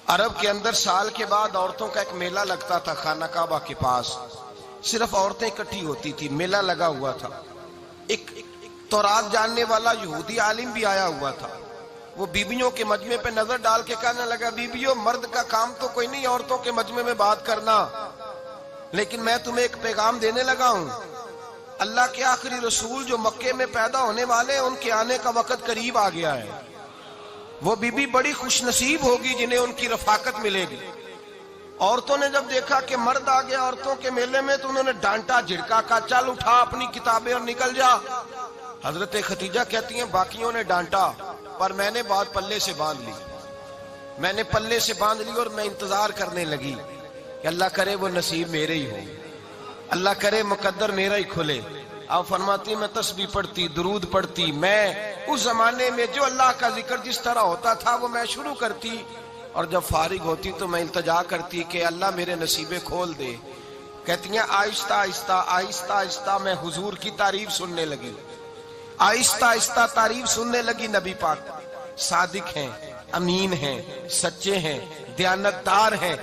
عرب کے اندر سال کے بعد عورتوں کا ایک میلہ لگتا تھا خانہ کعبہ کے پاس، صرف عورتیں اکٹھی ہوتی تھی، میلہ لگا ہوا تھا۔ ایک تورات جاننے والا یہودی عالم بھی آیا ہوا تھا، وہ بیویوں کے مجمع پہ نظر ڈال کے کہنے لگا، بیویوں مرد کا کام تو کوئی نہیں عورتوں کے مجمع میں بات کرنا، لیکن میں تمہیں ایک پیغام دینے لگا ہوں، اللہ کے آخری رسول جو مکے میں پیدا ہونے والے ان کے آنے کا وقت قریب آ گیا ہے، وہ بیوی بڑی خوش نصیب ہوگی جنہیں ان کی رفاقت ملے گی۔ عورتوں نے جب دیکھا کہ مرد آ گیا عورتوں کے میلے میں تو انہوں نے ڈانٹا جھڑکا، کہا چل اٹھا اپنی کتابیں اور نکل جا۔ حضرت خدیجہ کہتی ہیں باقیوں نے ڈانٹا پر میں نے بات پلے سے باندھ لی، میں نے پلے سے باندھ لی اور میں انتظار کرنے لگی کہ اللہ کرے وہ نصیب میرے ہی ہو، اللہ کرے مقدر میرا ہی کھلے۔ آپ فرماتی میں تسبیح پڑھتی، درود پڑھتی، میں اس زمانے میں جو اللہ کا ذکر جس طرح ہوتا تھا وہ میں شروع کرتی، اور جب فارغ ہوتی تو میں التجا کرتی کہ اللہ میرے نصیبے کھول دے۔ کہتی ہیں آہستہ آہستہ آہستہ آہستہ میں حضور کی تعریف سننے لگی، آہستہ آہستہ تعریف سننے لگی۔ نبی پاک صادق ہیں، امین ہیں، سچے ہیں، دیانتدار ہیں،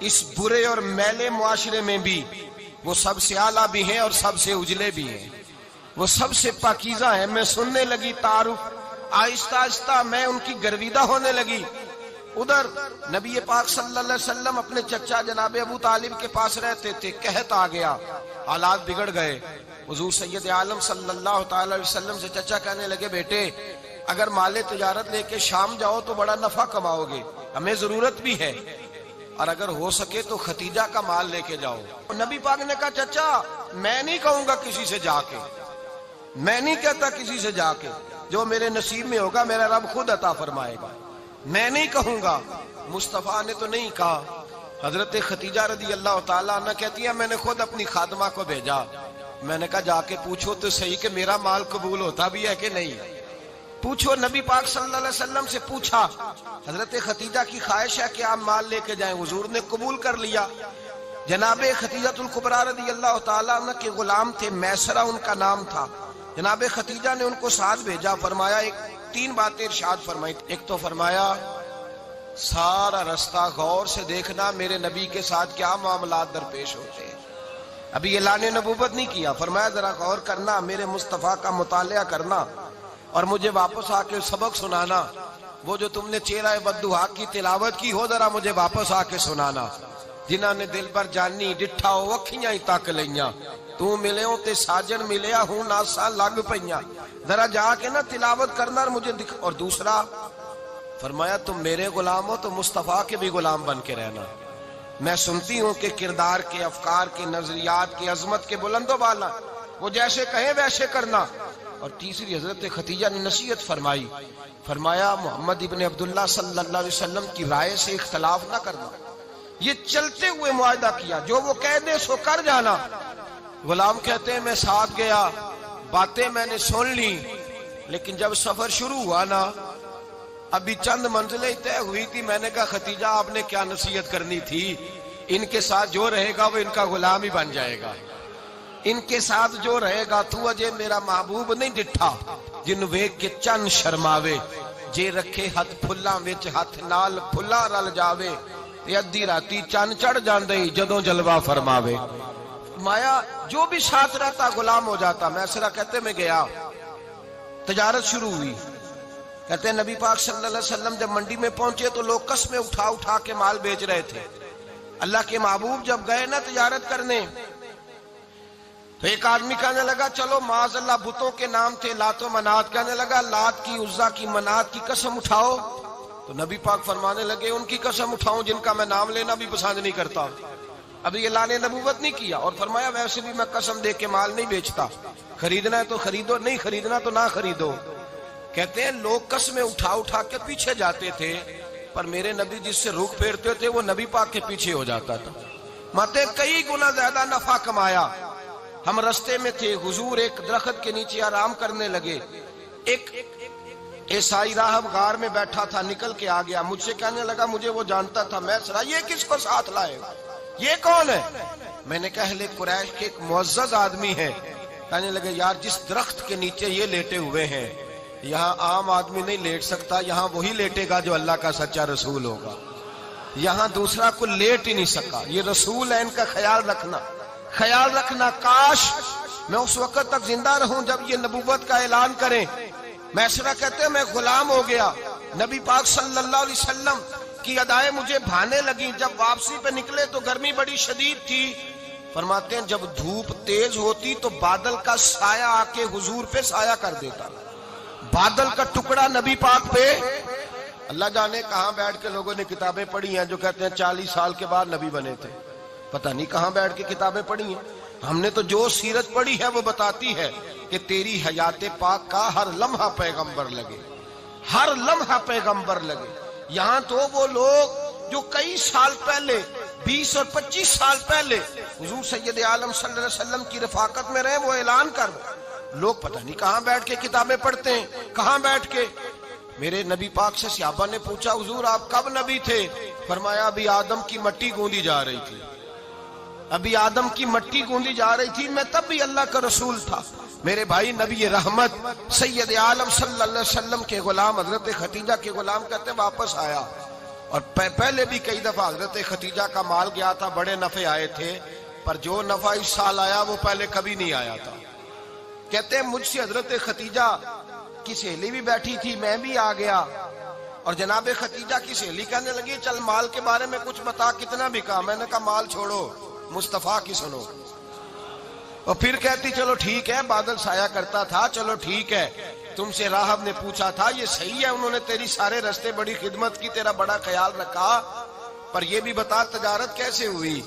اس برے اور میلے معاشرے میں بھی وہ سب سے اعلیٰ بھی ہیں اور سب سے اجلے بھی ہیں، وہ سب سے پاکیزہ ہیں۔ میں سننے لگی تعارف، آہستہ آہستہ میں ان کی گرویدہ ہونے لگی۔ ادھر نبی پاک صلی اللہ علیہ وسلم اپنے چچا جناب ابو طالب کے پاس رہتے تھے، قحط آ گیا، حالات بگڑ گئے۔ حضور سید عالم صلی اللہ تعالی علیہ وسلم سے چچا کہنے لگے بیٹے اگر مال تجارت لے کے شام جاؤ تو بڑا نفع کماؤ گے، ہمیں ضرورت بھی ہے، اور اگر ہو سکے تو ختیجہ کا مال لے کے جاؤ۔ نبی پاک نے کہا چچا میں نہیں کہوں گا کسی سے جا کے، میں نہیں کہتا کسی سے جا کے، جو میرے نصیب میں ہوگا میرا رب خود عطا فرمائے گا، میں نہیں کہوں گا۔ مصطفیٰ نے تو نہیں کہا۔ حضرت خدیجہ رضی اللہ تعالیٰ عنہ کہتی ہیں میں نے خود اپنی خادمہ کو بھیجا، میں نے کہا جا کے پوچھو تو صحیح کہ میرا مال قبول ہوتا بھی ہے کہ نہیں، پوچھو۔ نبی پاک صلی اللہ علیہ وسلم سے پوچھا، حضرت خدیجہ کی خواہش ہے کہ آپ مال لے کے جائیں، حضور نے قبول کر لیا۔ جناب خدیجہ الکبریٰ رضی اللہ تعالیٰ عنہ کے غلام تھے، میسرہ ان کا نام تھا، جناب خدیجہ نے ان کو ساتھ بھیجا، فرمایا تین باتیں ارشاد فرمائی۔ ایک تو فرمایا سارا رستہ غور سے دیکھنا میرے نبی کے ساتھ کیا معاملات درپیش ہوتے ہیں، ابھی اعلان نبوت نہیں کیا، فرمایا ذرا غور کرنا، میرے مصطفیٰ کا مطالعہ کرنا اور مجھے واپس آ کے سبق سنانا، وہ جو تم نے چہرہ بددعا کی تلاوت کی ہو ذرا مجھے واپس آ کے سنانا۔ جنہاں نے دل پر جانی ڈٹھا ہو اکھیاں ہی تک لیاں، تو ملے ہوں تے ساجن ملیا ہوں ناساں لگ پئیاں، ذرا جا کے نا تلاوت کرنا اور مجھے دکھ۔ اور دوسرا فرمایا تم میرے غلام ہو تو مصطفیٰ کے بھی غلام بن کے رہنا، میں سنتی ہوں کہ کردار کے، افکار کے، نظریات کے، عظمت کے بلند و بالا، وہ جیسے کہیں ویسے کرنا۔ اور تیسری حضرت خدیجہ نے نصیحت فرمائی، فرمایا محمد ابن عبداللہ صلی اللہ علیہ وسلم کی رائے سے اختلاف نہ کرنا، یہ چلتے ہوئے معاہدہ کیا، جو وہ کہہ دے سو کر جانا۔ غلام کہتے ہیں میں ساتھ گیا، باتیں میں نے سن لی، لیکن جب سفر شروع ہوا نا ابھی چند منزلیں طے ہوئی تھی، میں نے کہا خدیجہ آپ نے کیا نصیحت کرنی تھی، ان کے ساتھ جو رہے گا وہ ان کا غلام ہی بن جائے گا، ان کے ساتھ جو رہے گا تو اجے میرا محبوب نہیں ڈٹھا جن ویکھ کے چن شرماوے، جے رکھے ہاتھ پھلاں وچ ہاتھ نال پھلا رل جاوے، تے ادھی راتی چن چڑھ جاندے جدوں جلوہ فرماوے۔ مایا جو بھی ساتھ رہتا غلام ہو جاتا۔ میسرہ کہتے میں گیا، تجارت شروع ہوئی، کہتے ہیں نبی پاک صلی اللہ علیہ وسلم جب منڈی میں پہنچے تو لوگ قسمیں اٹھا اٹھا کے مال بیچ رہے تھے۔ اللہ کے محبوب جب گئے نا تجارت کرنے تو ایک آدمی کہنے لگا چلو معاذ اللہ بتوں کے نام تھے لات و منات، کہنے لگا لات کی، عزا کی، منات کی قسم اٹھاؤ، تو نبی پاک فرمانے لگے ان کی قسم اٹھاؤں جن کا میں نام لینا بھی پسند نہیں کرتا، ابھی اعلان نبوت نہیں کیا، اور فرمایا ویسے بھی میں قسم دے کے مال نہیں بیچتا، خریدنا ہے تو خریدو، نہیں خریدنا تو نہ خریدو۔ کہتے ہیں لوگ قسمیں اٹھا اٹھا کے پیچھے جاتے تھے، پر میرے نبی جس سے رخ پھیرتے تھے وہ نبی پاک کے پیچھے ہو جاتا تھا۔ ماتے کئی گنا زیادہ نفع کمایا۔ ہم رستے میں تھے، حضور ایک درخت کے نیچے آرام کرنے لگے، ایک عیسائی راہب غار میں بیٹھا تھا، نکل کے آ گیا، مجھ سے کہنے لگا مجھے وہ جانتا تھا، میں سرا یہ کس کو ساتھ لائے، یہ کون ہے؟ میں نے کہا اہل قریش کے ایک معزز آدمی ہے۔ کہنے لگے یار جس درخت کے نیچے یہ لیٹے ہوئے ہیں یہاں عام آدمی نہیں لیٹ سکتا، یہاں وہی لیٹے گا جو اللہ کا سچا رسول ہوگا۔ یہاں دوسرا کو لیٹ ہی نہیں سکا. یہ رسول ہے، ان کا خیال رکھنا. کاش میں اس وقت تک زندہ رہوں جب یہ نبوت کا اعلان کریں. میسرہ کہتے ہیں میں غلام ہو گیا. نبی پاک صلی اللہ علیہ وسلم کی ادائیں مجھے بھانے لگیں. جب واپسی پہ نکلے تو گرمی بڑی شدید تھی. فرماتے ہیں جب دھوپ تیز ہوتی تو بادل کا سایہ آ کے حضور پہ سایہ کر دیتا. بادل کا ٹکڑا نبی پاک پہ. اللہ جانے کہاں بیٹھ کے لوگوں نے کتابیں پڑھی ہیں جو کہتے ہیں 40 سال کے بعد نبی بنے تھے. پتہ نہیں کہاں بیٹھ کے کتابیں پڑھی ہیں. ہم نے تو جو سیرت پڑھی ہے وہ بتاتی ہے کہ تیری حیات پاک کا ہر لمحہ پیغمبر لگے، ہر لمحہ پیغمبر لگے. یہاں تو وہ لوگ جو کئی سال پہلے 20 اور 25 سال پہلے حضور سید عالم صلی اللہ علیہ وسلم کی رفاقت میں رہے، وہ اعلان کر لوگ پتہ نہیں کہاں بیٹھ کے کتابیں پڑھتے ہیں، کہاں بیٹھ کے. میرے نبی پاک سے صحابہ نے پوچھا حضور آپ کب نبی تھے؟ فرمایا ابھی آدم کی مٹی گوندی جا رہی تھی، ابھی آدم کی مٹی گوندی جا رہی تھی، میں تب بھی اللہ کا رسول تھا. میرے بھائی نبی رحمت سید عالم صلی اللہ علیہ وسلم کے غلام حضرت ختیجہ کے غلام کہتے واپس آیا. اور پہلے بھی کئی دفعہ حضرت ختیجہ کا مال گیا تھا، بڑے نفع آئے تھے، پر جو نفع اس سال آیا وہ پہلے کبھی نہیں آیا تھا. کہتے ہیں مجھ سے حضرت ختیجہ کی سہیلی بھی بیٹھی تھی، میں بھی آ گیا. اور جناب ختیجہ کی سہیلی کہنے لگی چل مال کے بارے میں کچھ بتا، کتنا بکا؟ میں نے کہا مال چھوڑو، مصطفیٰ کی سنو. اور پھر کہتی چلو ٹھیک ہے، بادل سایہ کرتا تھا، چلو ٹھیک ہے. تم سے راہب نے پوچھا تھا، یہ صحیح ہے انہوں نے تیری سارے رستے بڑی خدمت کی، تیرا بڑا خیال رکھا، پر یہ بھی بتا تجارت کیسے ہوئی؟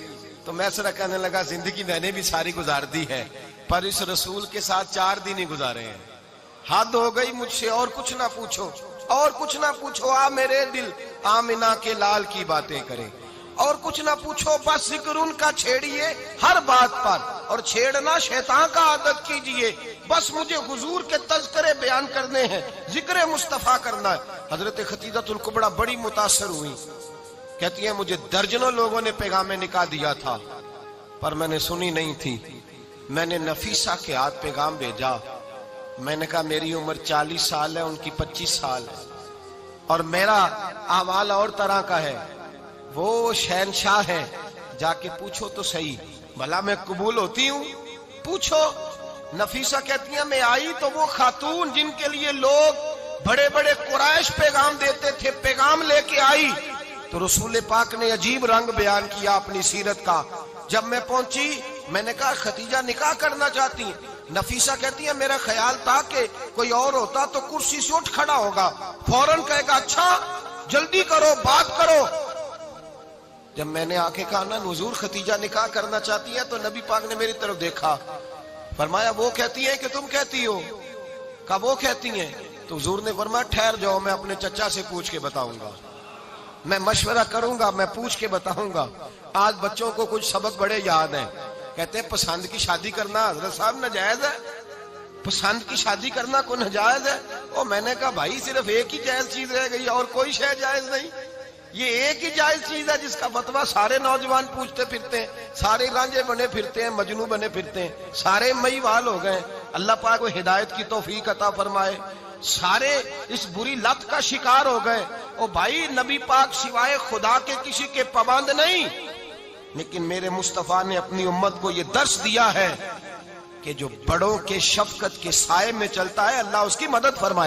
تو میسرہ کہنے لگا زندگی میں نے بھی ساری گزار دی ہے، پر اس رسول کے ساتھ 4 دن ہی گزارے ہیں. حد ہو گئی مجھ سے، اور کچھ نہ پوچھو، اور کچھ نہ پوچھو. آ میرے دل آمنہ کے لال کی باتیں کریں، اور کچھ نہ پوچھو، بس ذکر ان کا چھیڑیے ہر بات پر، اور چھیڑنا شیطان کا عادت کیجئے. بس مجھے حضور کے تذکرے بیان کرنے ہیں، ذکر مصطفیٰ کرنا ہے. حضرت ختیجہ الکبریٰ بڑی متاثر ہوئی. کہتی ہیں مجھے درجنوں لوگوں نے پیغام نکاح دیا تھا، پر میں نے سنی نہیں تھی. میں نے نفیسہ کے ہاتھ پیغام بھیجا. میں نے کہا میری عمر 40 سال ہے، ان کی 25 سال ہے، اور میرا احوال اور طرح کا ہے. وہ شہنشاہ ہے، جا کے پوچھو تو صحیح، بھلا میں قبول ہوتی ہوں؟ پوچھو. نفیسہ کہتی ہیں میں آئی تو وہ خاتون جن کے لیے لوگ بڑے بڑے قریش پیغام دیتے تھے، پیغام لے کے آئی. تو رسول پاک نے عجیب رنگ بیان کیا اپنی سیرت کا. جب میں پہنچی میں نے کہا ختیجہ نکاح کرنا چاہتی ہیں؟ نفیسہ کہتی ہے میرا خیال تھا کہ کوئی اور ہوتا تو کرسی سے اٹھ کھڑا ہوگا، فوراً کہے گا اچھا جلدی کرو بات کرو. جب میں نے آ کے کہا نا حضور ختیجہ نکاح کرنا چاہتی ہے، تو نبی پاک نے میری طرف دیکھا، فرمایا وہ کہتی ہے کہ تم کہتی ہو؟ کہا وہ کہتی ہیں. تو حضور نے فرمایا ٹھہر جاؤ، میں اپنے چچا سے پوچھ کے بتاؤں گا، میں مشورہ کروں گا، میں پوچھ کے بتاؤں گا. آج بچوں کو کچھ سبق بڑے یاد ہیں. کہتے ہیں پسند کی شادی کرنا حضرت صاحب ناجائز ہے؟ پسند کی شادی کرنا کوئی ناجائز ہے؟ اور میں نے کہا بھائی صرف ایک ہی جائز چیز رہ گئی اور کوئی شے جائز نہیں. یہ ایک ہی جائز چیز ہے جس کا فتویٰ سارے نوجوان پوچھتے پھرتے ہیں، سارے رانجے بنے پھرتے ہیں، مجنوں بنے پھرتے ہیں، سارے مئی وال ہو گئے. اللہ پاک کو ہدایت کی توفیق عطا فرمائے. سارے اس بری لت کا شکار ہو گئے. او بھائی نبی پاک سوائے خدا کے کسی کے پابند نہیں، لیکن میرے مصطفیٰ نے اپنی امت کو یہ درس دیا ہے کہ جو بڑوں کے شفقت کے سائے میں چلتا ہے اللہ اس کی مدد فرمائے.